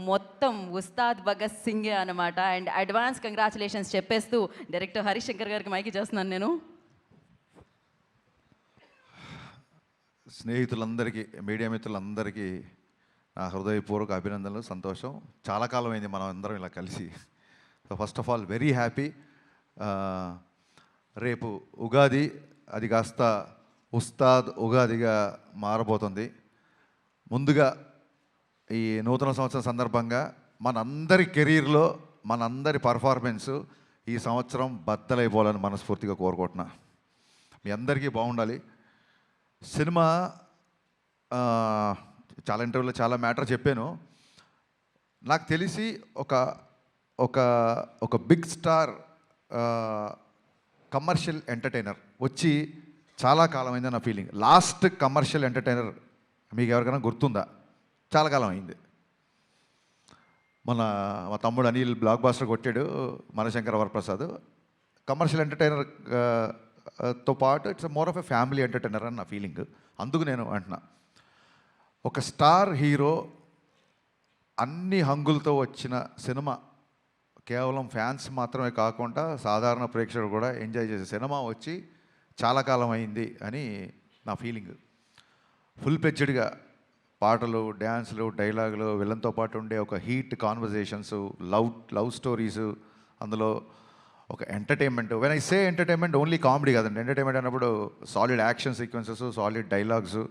మొత్తం ఉస్తాద్ భగత్ సింగే అనమాట. And advance congratulations చెప్పేస్తూ డైరెక్టర్ హరీష్ శంకర్ గారికి మైకి చేస్తున్నాను నేను. స్నేహితులందరికీ, మీడియా మిత్రులందరికీ నా హృదయపూర్వక అభినందనలు. సంతోషం, చాలా కాలం అయింది మనం అందరం ఇలా కలిసి. So first of all very happy. రేపు ఉగాది, అది కాస్త ఉస్తాద్ ఉగాదిగా మారబోతుంది. ముందుగా ఈ నూతన సంవత్సరం సందర్భంగా మనందరి కెరీర్లో మనందరి పర్ఫార్మెన్సు ఈ సంవత్సరం బద్దలైపోవాలని మనస్ఫూర్తిగా కోరుకుంటున్నా. మీ అందరికీ బాగుండాలి. సినిమా చాలా ఇంటర్వ్యూలో చాలా మ్యాటర్ చెప్పాను. నాకు తెలిసి ఒక ఒక ఒక బిగ్ స్టార్ కమర్షియల్ ఎంటర్టైనర్ వచ్చి చాలా కాలమైంది నా ఫీలింగ్. లాస్ట్ కమర్షియల్ ఎంటర్టైనర్ మీకు ఎవరికైనా గుర్తుందా? చాలా కాలం అయింది. మా తమ్ముడు అనిల్ బ్లాక్ బాస్టర్ కొట్టాడు, మనశంకర వరప్రసాద్. కమర్షియల్ ఎంటర్టైనర్ తో పాటు it's more of a family entertainer అని నా ఫీలింగ్. అందుకు నేను అంటున్నా, ఒక స్టార్ హీరో అన్ని హంగులతో వచ్చిన సినిమా, కేవలం ఫ్యాన్స్ మాత్రమే కాకుండా సాధారణ ప్రేక్షకుడు కూడా ఎంజాయ్ చేసే సినిమా వచ్చి చాలా కాలం అయింది అని నా ఫీలింగ్. ఫుల్ పెచ్డ్గా పాటలు, డ్యాన్సులు, డైలాగులు, వీళ్ళతో పాటు ఉండే ఒక హీట్ కాన్వర్జేషన్స్, లవ్ స్టోరీసు, అందులో ఒక entertainment. When I say entertainment only comedy కాదండి. ఎంటర్టైన్మెంట్ అన్నప్పుడు solid action sequences, solid dialogues,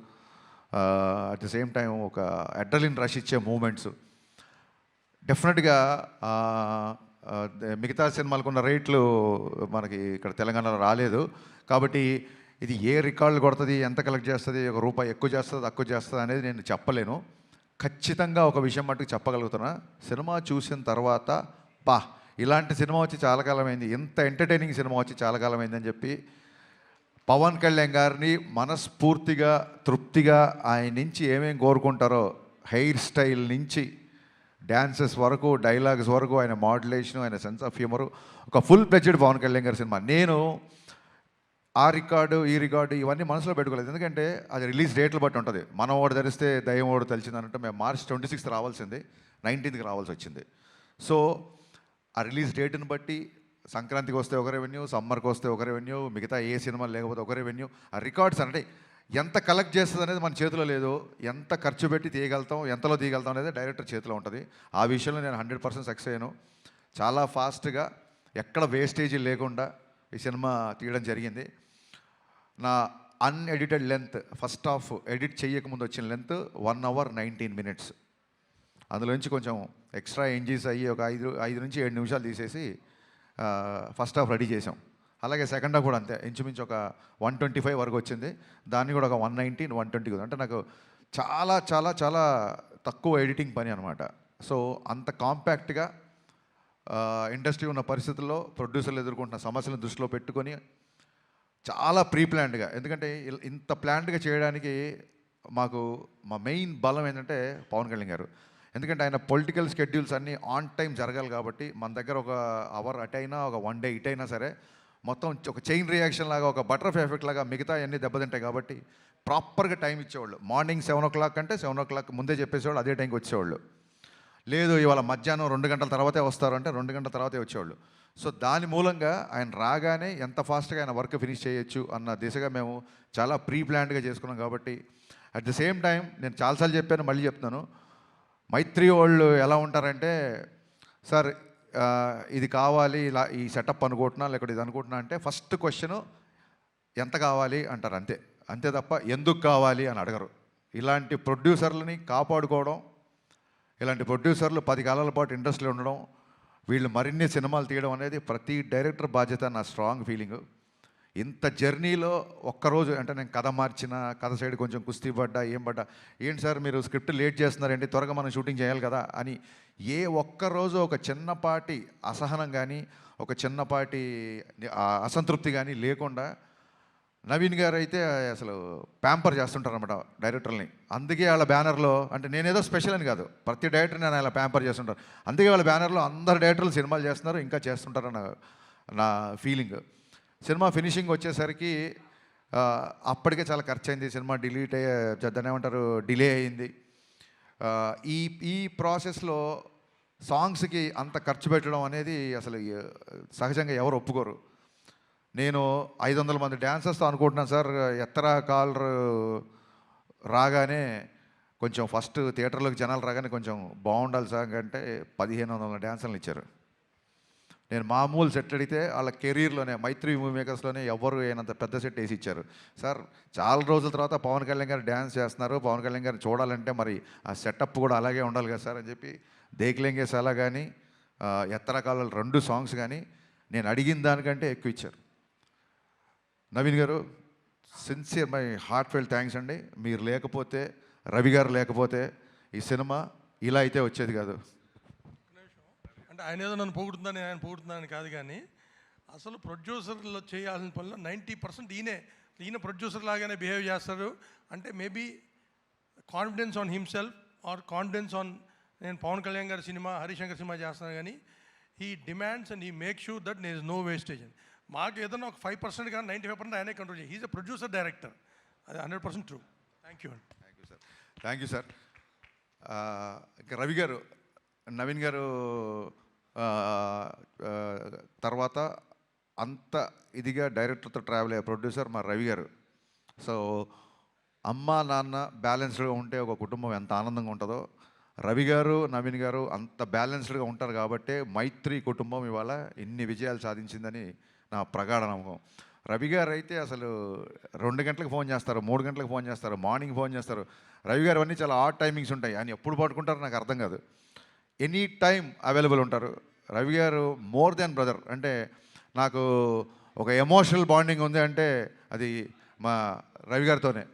at the same time ఒక అడ్రలిన్ రష్ ఇచ్చే మూమెంట్స్. డెఫినెట్గా మిగతా సినిమాలకు ఉన్న రేట్లు మనకి ఇక్కడ తెలంగాణలో రాలేదు. కాబట్టి ఇది ఏ రికార్డులు కొడుతుంది, ఎంత కలెక్ట్ చేస్తుంది, ఒక రూపాయి ఎక్కువ చేస్తుంది తక్కువ చేస్తుంది అనేది నేను చెప్పలేను. ఖచ్చితంగా ఒక విషయం మట్టుకు చెప్పగలుగుతున్నా, సినిమా చూసిన తర్వాత ఇలాంటి సినిమా వచ్చి చాలా కాలమైంది, ఇంత ఎంటర్టైనింగ్ సినిమా వచ్చి చాలా కాలమైందని చెప్పి పవన్ కళ్యాణ్ గారిని మనస్ఫూర్తిగా తృప్తిగా ఆయన నుంచి ఏమేమి కోరుకుంటారో, హెయిర్ స్టైల్ నుంచి డ్యాన్సెస్ వరకు, డైలాగ్స్ వరకు, ఆయన మాడ్యులేషను, ఆయన సెన్స్ ఆఫ్ హ్యూమరు, ఒక ఫుల్ ప్లెడ్జ్డ్ పవన్ కళ్యాణ్ గారి సినిమా. నేను ఆ రికార్డు ఈ రికార్డు ఇవన్నీ మనసులో పెట్టుకోలేదు, ఎందుకంటే అది రిలీజ్ డేట్లు బట్టి ఉంటుంది. మనం ఓడి ధరిస్తే దయ్యం ఓడి తెలిసింది అన్నట్టు మేము మార్చ్ 26th రావాల్సింది, 19th రావాల్సి వచ్చింది. సో ఆ రిలీజ్ డేట్ని బట్టి సంక్రాంతికి వస్తే ఒక రెవెన్యూ, సమ్మర్కి వస్తే ఒక రెవెన్యూ, మిగతా ఏ సినిమా లేకపోతే ఒక రెవెన్యూ. ఆ రికార్డ్స్ అంటే ఎంత కలెక్ట్ చేస్తుంది అనేది మన చేతిలో లేదు. ఎంత ఖర్చు పెట్టి తీయగలుగుతాం, ఎంతలో తీయగలుగుతాం అనేది డైరెక్టర్ చేతిలో ఉంటుంది. ఆ విషయంలో నేను 100% సక్సెస్ అయ్యాను. చాలా ఫాస్ట్గా ఎక్కడ వేస్టేజీ లేకుండా ఈ సినిమా తీయడం జరిగింది. నా unedited length, first half edit చేయకముందు వచ్చిన లెంత్ 1 hour 19 minutes. అందులోంచి కొంచెం ఎక్స్ట్రా ఎంజీస్ అయ్యి ఒక 5 నుంచి 7 నిమిషాలు తీసేసి ఫస్ట్ హాఫ్ రెడీ చేసాం. అలాగే సెకండ్ హాఫ్ కూడా అంతే, ఇంచుమించు ఒక 125 వరకు వచ్చింది. దాన్ని కూడా ఒక 119, 120. అంటే నాకు చాలా చాలా చాలా తక్కువ ఎడిటింగ్ పని అనమాట. సో అంత కాంపాక్ట్గా ఇండస్ట్రీ ఉన్న పరిస్థితుల్లో ప్రొడ్యూసర్లు ఎదుర్కొంటున్న సమస్యలను దృష్టిలో పెట్టుకొని చాలా ప్రీ ప్లాన్డ్గా, ఎందుకంటే ఇంత ప్లాన్డ్గా చేయడానికి మా మెయిన్ బలం ఏంటంటే పవన్ కళ్యాణ్ గారు. ఎందుకంటే ఆయన పొలిటికల్ షెడ్యూల్స్ అన్నీ ఆన్ టైం జరగాలి కాబట్టి మన దగ్గర ఒక అవర్ అటు అయినా, ఒక 1 day ఇటు అయినా సరే మొత్తం ఒక చైన్ రియాక్షన్ లాగా, ఒక బటర్ఫ్లై ఎఫెక్ట్ లాగా మిగతా అన్నీ దెబ్బతింటాయి. కాబట్టి ప్రాపర్గా టైం ఇచ్చేవాళ్ళు. మార్నింగ్ 7 o'clock అంటే 7 o'clock ముందే చెప్పేసేవాళ్ళు, అదే టైంకి వచ్చేవాళ్ళు. లేదు ఇవాళ మధ్యాహ్నం 2 గంటల తర్వాతే వస్తారు అంటే 2 గంటల తర్వాతే వచ్చేవాళ్ళు. సో దాని మూలంగా ఆయన రాగానే ఎంత ఫాస్ట్గా ఆయన వర్క్ ఫినిష్ చేయొచ్చు అన్న దిశగా మేము చాలా ప్రీ ప్లాన్డ్గా చేసుకున్నాం. కాబట్టి అట్ ది సేమ్ టైం నేను చాలాసార్లు చెప్పాను, మళ్ళీ చెప్తున్నాను, మైత్రి వాళ్ళు ఎలా ఉంటారంటే, సార్ ఇది కావాలి, ఇలా ఈ సెటప్ అనుకుంటున్నా, లేకపోతే ఇది అనుకుంటున్నా అంటే ఫస్ట్ క్వశ్చను ఎంత కావాలి అంటారు, అంతే. అంతే తప్ప ఎందుకు కావాలి అని అడగరు. ఇలాంటి ప్రొడ్యూసర్లని కాపాడుకోవడం, ఇలాంటి ప్రొడ్యూసర్లు 10 కాలాల పాటు ఇండస్ట్రీలో ఉండడం, వీళ్ళు మరిన్ని సినిమాలు తీయడం అనేది ప్రతి డైరెక్టర్ బాధ్యత, నా స్ట్రాంగ్ ఫీలింగు. ఇంత జర్నీలో ఒక్కరోజు అంటే నేను కథ మార్చిన, కథ సైడ్ కొంచెం కుస్తీ పడ్డా, ఏం పడ్డా, ఏంటి సార్ మీరు స్క్రిప్ట్ లేట్ చేస్తున్నారండి, త్వరగా మనం షూటింగ్ చేయాలి కదా అని ఏ ఒక్కరోజు ఒక చిన్నపాటి అసహనం కానీ, ఒక చిన్నపాటి అసంతృప్తి కానీ లేకుండా నవీన్ గారు అయితే అసలు ప్యాంపర్ చేస్తుంటారన్నమాట డైరెక్టర్ని. అందుకే వాళ్ళ బ్యానర్లో, అంటే నేనేదో స్పెషల్ అని కాదు, ప్రతి డైరెక్టర్ నేను అలా ప్యాంపర్ చేస్తుంటారు. అందుకే వాళ్ళ బ్యానర్లో అందరు డైరెక్టర్లు సినిమాలు చేస్తున్నారు, ఇంకా చేస్తుంటారన్న నా ఫీలింగ్. సినిమా ఫినిషింగ్ వచ్చేసరికి అప్పటికే చాలా ఖర్చు అయింది. సినిమా దాన్ని ఏమంటారు, డిలే అయింది. ఈ ఈ ప్రాసెస్లో సాంగ్స్కి అంత ఖర్చు పెట్టడం అనేది అసలు సహజంగా ఎవరు ఒప్పుకోరు. నేను 500 మంది డ్యాన్సర్స్తో అనుకుంటున్నాను సార్, ఎత్తరా కాలర్ రాగానే కొంచెం ఫస్ట్ థియేటర్లోకి జనాలు రాగానే కొంచెం బాగుండాలి సార్ అంటే 1500 డ్యాన్సర్లు ఇచ్చారు. నేను మామూలు సెట్ అడిగితే వాళ్ళ కెరీర్లోనే మైత్రి మూవీ మేకర్స్లోనే ఎవరు అయినంత పెద్ద సెట్ వేసి ఇచ్చారు. సార్ చాలా రోజుల తర్వాత పవన్ కళ్యాణ్ గారు డ్యాన్స్ చేస్తున్నారు, పవన్ కళ్యాణ్ గారిని చూడాలంటే మరి ఆ సెటప్ కూడా అలాగే ఉండాలి కదా సార్ అని చెప్పి దేక్లేంగే సాలా కానీ ఎత్తరకాల 2 సాంగ్స్ కానీ నేను అడిగిన దానికంటే ఎక్కువ ఇచ్చారు. నవీన్ గారు, sincere my heart felt thanks అండి. మీరు లేకపోతే, రవి గారు లేకపోతే ఈ సినిమా ఇలా అయితే వచ్చేది కాదు. అంటే ఆయన ఏదో నన్ను పొగుడుతుందని ఆయన పొగుడుతున్నాను కాదు, కానీ అసలు ప్రొడ్యూసర్లో చేయాల్సిన పనిలో 90% ఈయన ప్రొడ్యూసర్ లాగానే బిహేవ్ చేస్తారు. అంటే maybe confidence on himself or confidence on నేను పవన్ కళ్యాణ్ గారి సినిమా, హరిశంకర్ సినిమా చేస్తున్నాను, కానీ he demands and he make sure that there is no wastage అని. మాకు ఏదైనా ఒక 5% కానీ 95% ఆయనే కంట్రోల్ చేయాలి. హీజ్ ఎ ప్రొడ్యూసర్ డైరెక్టర్, అది 100% ట్రూ. థ్యాంక్ యూ అండి. Thank you sir. Thank you sir. ఇంకా రవి గారు, నవీన్ గారు తర్వాత అంత ఇదిగా డైరెక్టర్తో ట్రావెల్ అయ్యే ప్రొడ్యూసర్ మా రవి గారు. సో అమ్మ నాన్న బ్యాలెన్స్డ్గా ఉంటే ఒక కుటుంబం ఎంత ఆనందంగా ఉంటుందో, రవి గారు నవీన్ గారు అంత బ్యాలెన్స్డ్గా ఉంటారు కాబట్టే మైత్రి కుటుంబం ఇవాళ ఇన్ని విజయాలు సాధించిందని నా ప్రగాఢ నమ్మకం. రవి గారు అయితే అసలు 2 గంటలకు ఫోన్ చేస్తారు, 3 గంటలకు ఫోన్ చేస్తారు, మార్నింగ్ ఫోన్ చేస్తారు. రవి గారు అన్నీ చాలా ఆడ్ టైమింగ్స్ ఉంటాయి. ఆయన ఎప్పుడు పడుకుంటారో నాకు అర్థం కాదు. ఎనీ టైం అవైలబుల్ ఉంటారు. రవి గారు మోర్ దెన్ బ్రదర్. అంటే నాకు ఒక ఎమోషనల్ బాండింగ్ ఉంది అంటే అది మా రవి గారితోనే.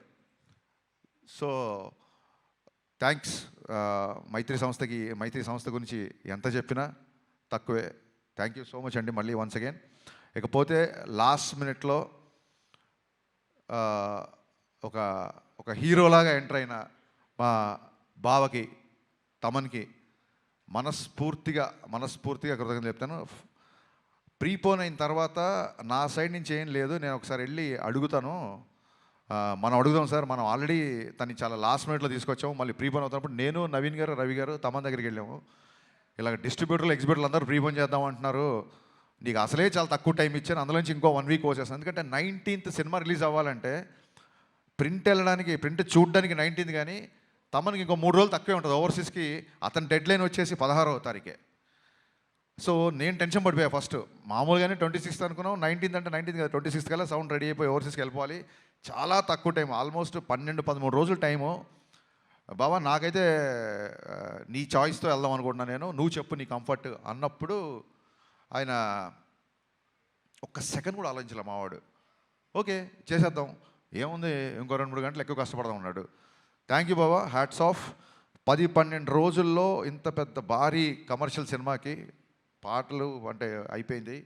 So thanks. మైత్రి సంస్థ గురించి ఎంత చెప్పినా తక్కువే. థ్యాంక్ యూ సో మచ్ అండి మళ్ళీ వన్స్ అగైన్. ఇకపోతే లాస్ట్ మినిట్లో ఒక హీరోలాగా ఎంటర్ అయిన మా బావకి, తమన్కి మనస్ఫూర్తిగా కృతజ్ఞతలు చెప్తాను. ప్రీపోన్ అయిన తర్వాత నా సైడ్ నుంచి ఏం లేదు, నేను ఒకసారి వెళ్ళి అడుగుతాను. మనం అడుగుదాం సార్, మనం ఆల్రెడీ తను చాలా లాస్ట్ మినిట్లో తీసుకొచ్చాము. మళ్ళీ ప్రీపోన్ అవుతున్నప్పుడు నేను, నవీన్ గారు, రవి గారు తమన్ దగ్గరికి వెళ్ళాము. ఇలా డిస్ట్రిబ్యూటర్లు, ఎగ్జిబ్యూటర్లు అందరూ ప్రీపోన్ చేద్దాం అంటున్నారు, నీకు అసలే చాలా తక్కువ టైం ఇచ్చాను, అందులోంచి ఇంకో 1 వీక్ వచ్చేస్తాను. ఎందుకంటే 19th సినిమా రిలీజ్ అవ్వాలంటే ప్రింట్ చూడడానికి 19th, కానీ తమనికి ఇంకో 3 రోజులు తక్కువే ఉంటుంది. ఓవర్సీస్కి అతని డెడ్ లైన్ వచ్చేసి 16వ తారీఖే. సో నేను టెన్షన్ పడిపోయా. ఫస్ట్ మామూలుగానే 26th అనుకున్నాం, 19th అంటే 19th కదా, 26th కల్లా సౌండ్ రెడీ అయిపోయి ఓవర్సీస్కి వెళ్ళిపోవాలి. చాలా తక్కువ టైం, ఆల్మోస్ట్ 12-13 రోజులు టైము. బాబా నాకైతే నీ చాయిస్తో వెళ్దాం అనుకుంటున్నాను, నేను నువ్వు చెప్పు నీ కంఫర్ట్ అన్నప్పుడు ఆయన ఒక్క సెకండ్ కూడా ఆలోచించలే మావాడు. ఓకే చేసేద్దాం, ఏముంది ఇంకో 2-3 గంటలు ఎక్కువ కష్టపడదాం అన్నాడు. Thank you Baba, hats off. 10-12 రోజుల్లో ఇంత పెద్ద భారీ కమర్షియల్ సినిమాకి పాటలు అంటే అయిపోయింది,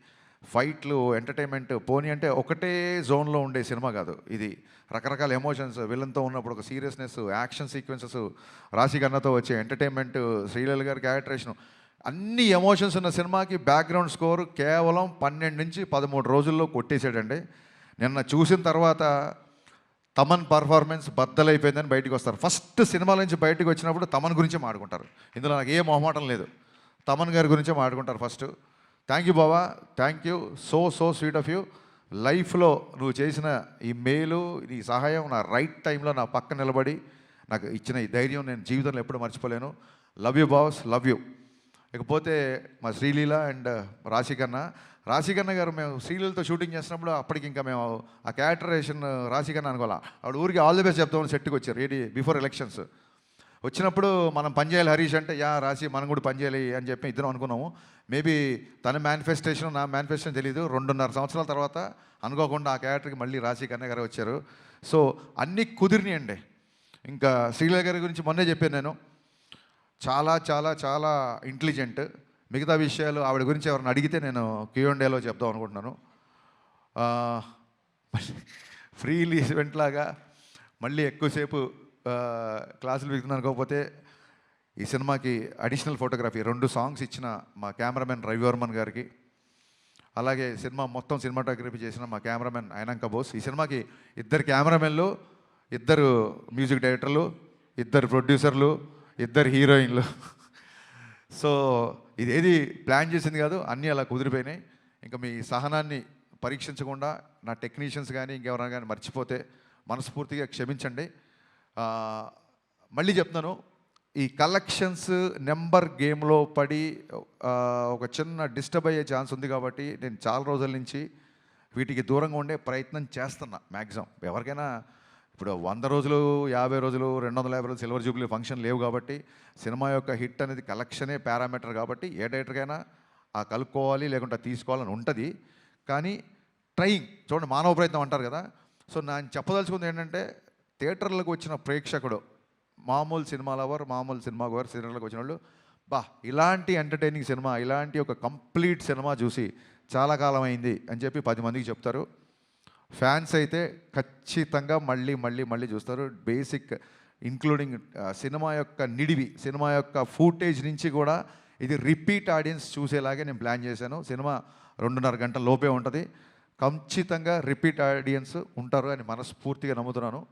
ఫైట్లు, ఎంటర్టైన్మెంట్ పోనీ అంటే ఒకటే జోన్లో ఉండే సినిమా కాదు ఇది. రకరకాల ఎమోషన్స్, విలన్తో ఉన్నప్పుడు ఒక సీరియస్నెస్, యాక్షన్ సీక్వెన్సెస్, రాశిగన్నతో వచ్చే ఎంటర్టైన్మెంట్, శ్రీలీల గారి క్యారెక్టరేషన్, అన్ని ఎమోషన్స్ ఉన్న సినిమాకి బ్యాక్గ్రౌండ్ స్కోర్ కేవలం 12-13 రోజుల్లో కొట్టేసాడండి. నిన్న చూసిన తర్వాత తమన్ పర్ఫార్మెన్స్ బద్దలైపోయిందని బయటకు వస్తారు. ఫస్ట్ సినిమాల నుంచి బయటకు వచ్చినప్పుడు తమన్ గురించే మాట్లాడుకుంటారు. ఇందులో నాకు ఏ మొహమాటం లేదు, తమన్ గారి గురించే మాట్లాడుకుంటారు first. Thank you Baba, thank you, so sweet of you. లైఫ్లో నువ్వు చేసిన ఈ మేలు, నీ సహాయం, నా రైట్ టైంలో నా పక్క నిలబడి నాకు ఇచ్చిన ఈ ధైర్యం నేను జీవితంలో ఎప్పుడు మర్చిపోలేను. Love you boss, love you. ఇకపోతే మా శ్రీలీల అండ్ రాశికన్న గారు, మేము శ్రీలీలతో షూటింగ్ చేసినప్పుడు అప్పటికి ఇంకా మేము ఆ క్యారెక్టరేషన్ రాశికన్న అనుకోవాలా, ఆవిడ ఊరికి ఆల్ ది బెస్ట్ చెప్తామని సెట్కి వచ్చారు ఏది బిఫోర్ ఎలక్షన్స్. వచ్చినప్పుడు మనం పనిచేయాలి హరీష్ అంటే, యా రాశి మనం కూడా పనిచేయాలి అని చెప్పి ఇద్దరం అనుకున్నాము. మేబీ తన మేనిఫెస్టేషన్ నా మేనిఫెస్టేషన్ తెలీదు. 2.5 సంవత్సరాల తర్వాత అనుకోకుండా ఆ క్యారెక్టర్కి మళ్ళీ రాశికన్న గారు వచ్చారు. సో అన్నీ కుదిరినాయండి. ఇంకా శ్రీలీల గారి గురించి మొన్నే చెప్పాను నేను, చాలా చాలా చాలా ఇంటెలిజెంట్. మిగతా విషయాలు ఆవిడ గురించి ఎవరిని అడిగితే నేను Q&Aలో చెప్దాం అనుకుంటున్నాను. ఫ్రీలీ ఈవెంట్ లాగా మళ్ళీ ఎక్కువసేపు క్లాసులు విగుతున్నాను అనుకోకపోతే ఈ సినిమాకి అడిషనల్ ఫోటోగ్రఫీ 2 సాంగ్స్ ఇచ్చిన మా కెమెరామెన్ రవివర్మన్ గారికి, అలాగే సినిమా మొత్తం సినిమాటోగ్రఫీ చేసిన మా కెమెరామెన్ అయినంక బోస్. ఈ సినిమాకి 2 కెమెరామెన్లు, 2 మ్యూజిక్ డైరెక్టర్లు, 2 ప్రొడ్యూసర్లు, ఇద్దరు హీరోయిన్లు. సో ఇదేది ప్లాన్ చేసింది కాదు, అన్నీ అలా కుదిరిపోయినాయి. ఇంకా మీ సహనాన్ని పరీక్షించకుండా నా టెక్నీషియన్స్ కానీ ఇంకెవరైనా కానీ మర్చిపోతే మనస్ఫూర్తిగా క్షమించండి. ఆ, మళ్ళీ చెప్తున్నాను, ఈ కలెక్షన్స్ నెంబర్ గేమ్లో పడి ఒక చిన్న డిస్టర్బ్ అయ్యే ఛాన్స్ ఉంది కాబట్టి నేను చాలా రోజుల నుంచి వీటికి దూరంగా ఉండే ప్రయత్నం చేస్తున్నా మ్యాక్సిమం. ఎవరికైనా ఇప్పుడు 100 రోజులు, 50 రోజులు, 250 రోజులు సిల్వర్ జూబ్లీ ఫంక్షన్ లేవు కాబట్టి సినిమా యొక్క హిట్ అనేది కలెక్షనే పారామీటర్ కాబట్టి ఏ డైరెక్టర్కైనా ఆ కలుపుకోవాలి లేకుంటే తీసుకోవాలని ఉంటుంది. కానీ ట్రయింగ్ చూడండి, మానవ ప్రయత్నం అంటారు కదా. సో నేను చెప్పదలుచుకుంది ఏంటంటే, థియేటర్లకు వచ్చిన ప్రేక్షకుడు, మామూలు సినిమా లవర్, మామూలు సినిమా గోవర్, థియేటర్లకు వచ్చిన వాళ్ళు ఇలాంటి ఎంటర్టైనింగ్ సినిమా, ఇలాంటి ఒక కంప్లీట్ సినిమా చూసి చాలా కాలం అయింది అని చెప్పి 10 మందికి చెప్తారు. ఫ్యాన్స్ అయితే ఖచ్చితంగా మళ్ళీ మళ్ళీ మళ్ళీ చూస్తారు. బేసిక్ ఇంక్లూడింగ్ సినిమా యొక్క నిడివి, సినిమా యొక్క ఫూటేజ్ నుంచి కూడా ఇది రిపీట్ ఆడియన్స్ చూసేలాగే నేను ప్లాన్ చేశాను. సినిమా 2.5 గంటల లోపే ఉంటుంది. ఖచ్చితంగా రిపీట్ ఆడియన్స్ ఉంటారు అని మనస్ఫూర్తిగా నమ్ముతున్నాను.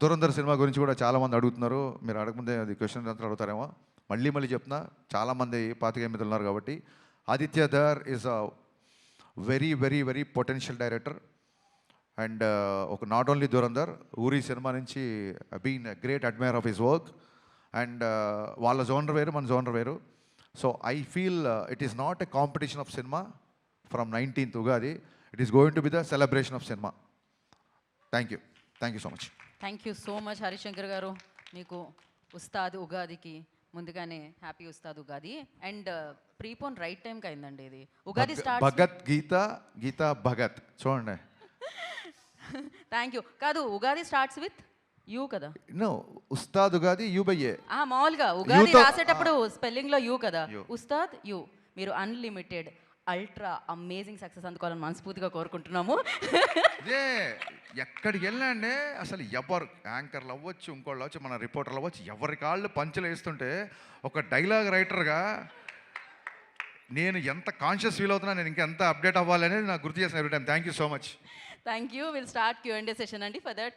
దురంధర్ సినిమా గురించి కూడా చాలామంది అడుగుతున్నారు. మీరు అడగముందే అది క్వశ్చన్ అంతా అడుగుతారేమో. మళ్ళీ మళ్ళీ చెప్తున్నా, చాలామంది 25 ఉన్నారు కాబట్టి. Aditya Dhar is a very very very potential director. And ఒక not only Dhurandhar, Uri cinema నుంచి been great admirer of his work. And వాళ్ళ జోనర్ వేరు, మన జోనర్ వేరు. So I feel it is not a competition of cinema from 19th Ugadi. It is going to be the celebration of cinema. Thank you so much. Thank you so much Harishankar garu. మీకు ఉస్తాద్ ఉగాదికి ముందుగానే happy Ustaad Ugadi. And prepone right టైంకి అయిందండి ఇది. Ugadi start Bhagat Geetha Bhagat చూడండి. Thank you. కాదు, Ugadi starts with U కదా. No, Ustaad Ugadi U by A. మామూలుగా ఉగాది తో- రాసేటప్పుడు స్పెల్లింగ్ లో యూ కదా. యూ. ఉస్తాద్ యూ. మీరు అన్లిమిటెడ్ అల్ట్రా అమేజింగ్ సక్సెస్ అందుకోవాలని మనస్ఫూర్తిగా కోరుకుంటున్నాము. ఇదే ఎక్కడికి వెళ్ళండి అసలు ఎవరు యాంకర్లు అవ్వచ్చు, ఇంకోళ్ళు అవ్వచ్చు, మన రిపోర్టర్లు అవ్వచ్చు, ఎవరి కాళ్ళు పంచులు వేస్తుంటే ఒక డైలాగ్ రైటర్గా నేను ఎంత కాన్షియస్ ఫీల్ అవుతున్నా, నేను ఇంకా ఎంత అప్డేట్ అవ్వాలి అనేది నాకు గుర్తు చేసిన every time. Thank you so much. Thank you. Will start Q&A session అండి. For that